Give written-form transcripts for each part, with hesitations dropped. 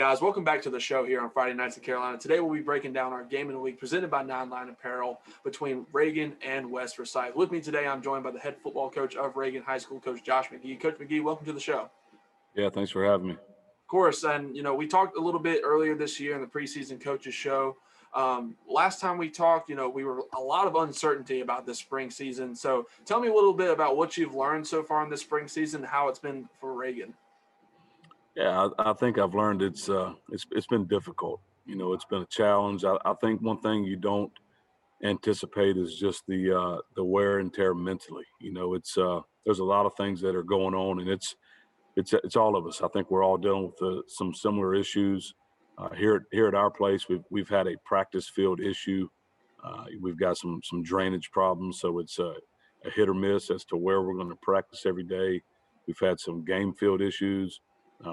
guys, welcome back to the show here on Friday Nights in Carolina. Today we'll be breaking down our game of the week presented by Nine Line Apparel between Reagan and West Forsyth. With me today, I'm joined by the head football coach of Reagan High School, Coach Josh Mcgee. Coach Mcgee, welcome to the show. Yeah, thanks for having me. Of course, and we talked a little bit earlier this year in the preseason coaches show. Last time we talked, we were a lot of uncertainty about this spring season. So tell me a little bit about what you've learned so far in this spring season, and how it's been for Reagan. Yeah, I think I've learned it's been difficult. It's been a challenge. I think one thing you don't anticipate is just the wear and tear mentally. There's a lot of things that are going on, and it's all of us. I think we're all dealing with some similar issues. Here at our place, we've had a practice field issue. We've got some drainage problems, so it's a hit or miss as to where we're going to practice every day. We've had some game field issues.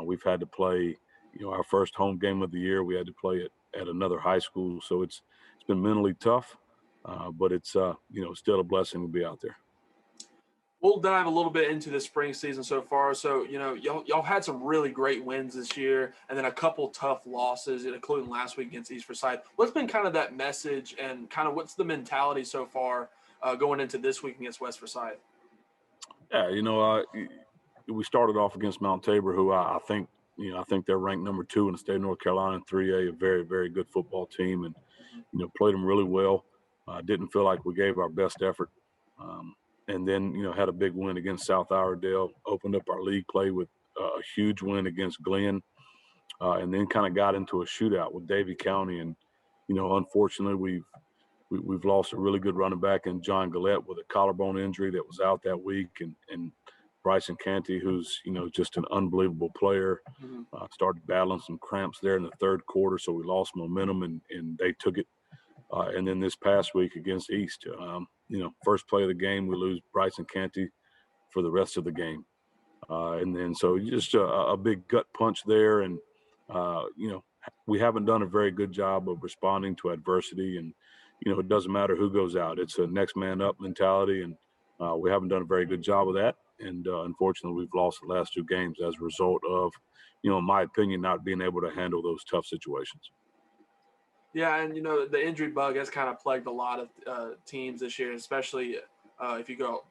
We've had to play, our first home game of the year. We had to play it at another high school, so it's been mentally tough, but it's still a blessing to be out there. We'll dive a little bit into the spring season so far. So, y'all had some really great wins this year, and then a couple tough losses, including last week against East Forsyth. What's been kind of that message, and kind of what's the mentality so far going into this week against West Forsyth? Yeah, we started off against Mount Tabor, who I think they're ranked number 2 in the state of North Carolina in 3A, a very, very good football team, and played them really well. Didn't feel like we gave our best effort. And then, had a big win against South Iredale, opened up our league play with a huge win against Glenn, and then kind of got into a shootout with Davie County. And, unfortunately, we've lost a really good running back in John Gillette with a collarbone injury that was out that week. And Bryson Canty, who's, just an unbelievable player, started battling some cramps there in the third quarter, so we lost momentum, and they took it. And then this past week against East, first play of the game, we lose Bryson Canty for the rest of the game. And then so just a big gut punch there. And, we haven't done a very good job of responding to adversity. And, it doesn't matter who goes out. It's a next man up mentality. And we haven't done a very good job of that. And unfortunately, we've lost the last 2 games as a result of, in my opinion, not being able to handle those tough situations. Yeah, and the injury bug has kind of plagued a lot of teams this year, especially if you go,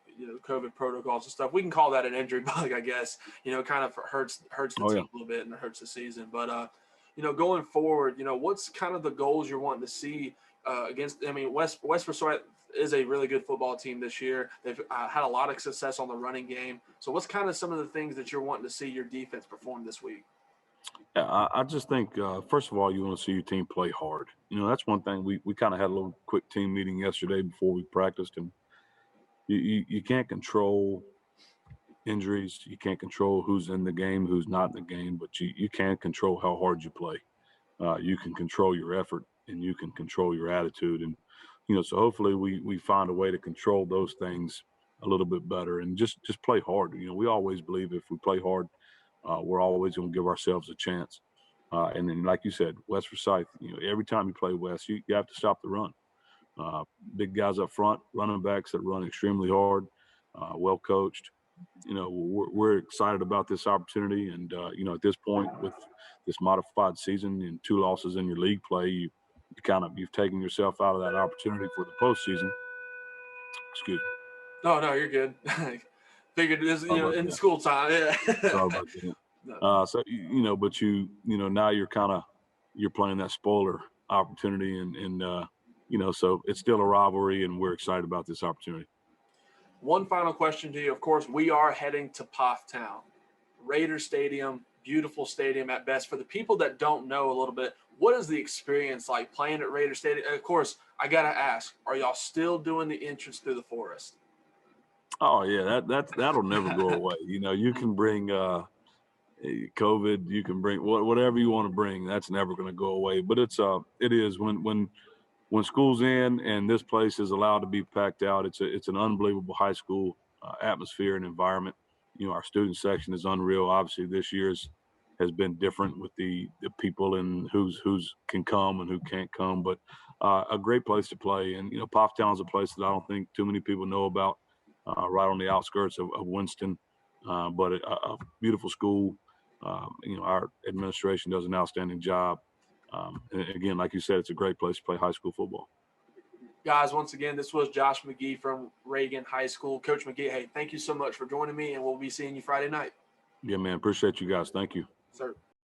COVID protocols and stuff. We can call that an injury bug, I guess. Kind of hurts the team a little bit and hurts the season. But going forward, what's kind of the goals you're wanting to see against? I mean, West Forsyth is a really good football team this year. They've had a lot of success on the running game. So what's kind of some of the things that you're wanting to see your defense perform this week? Yeah, I just think, first of all, you want to see your team play hard. That's one thing. We kind of had a little quick team meeting yesterday before we practiced, and you can't control injuries. You can't control who's in the game, who's not in the game, but you can control how hard you play. You can control your effort, and you can control your attitude. And, so hopefully we find a way to control those things a little bit better and just play hard. We always believe if we play hard, we're always going to give ourselves a chance. And then, like you said, West Forsyth, every time you play West, you have to stop the run. Big guys up front, running backs that run extremely hard, well coached. We're excited about this opportunity. And, at this point with this modified season and 2 losses in your league play, you've taken yourself out of that opportunity for the postseason. Excuse me. No, you're good. Figured this, in the school time. Yeah. Sorry about that. No. So, but now you're playing that spoiler opportunity and so it's still a rivalry and we're excited about this opportunity. One final question to you. Of course, we are heading to Town, Raider Stadium, beautiful stadium at best. For the people that don't know a little bit, what is the experience like playing at Raider Stadium? And of course, I got to ask, are y'all still doing the entrance through the forest? Oh yeah, that'll never go away. You can bring COVID, you can bring whatever you want to bring. That's never going to go away. But it is when school's in and this place is allowed to be packed out. It's an unbelievable high school atmosphere and environment. Our student section is unreal. Obviously, this year's has been different with the people and who's can come and who can't come. But a great place to play. And Town's a place that I don't think too many people know about. Right on the outskirts of Winston, but a beautiful school. Our administration does an outstanding job. And again, like you said, it's a great place to play high school football. Guys, once again, this was Josh McGee from Reagan High School. Coach McGee, hey, thank you so much for joining me, and we'll be seeing you Friday night. Yeah, man. Appreciate you guys. Thank you. Sir.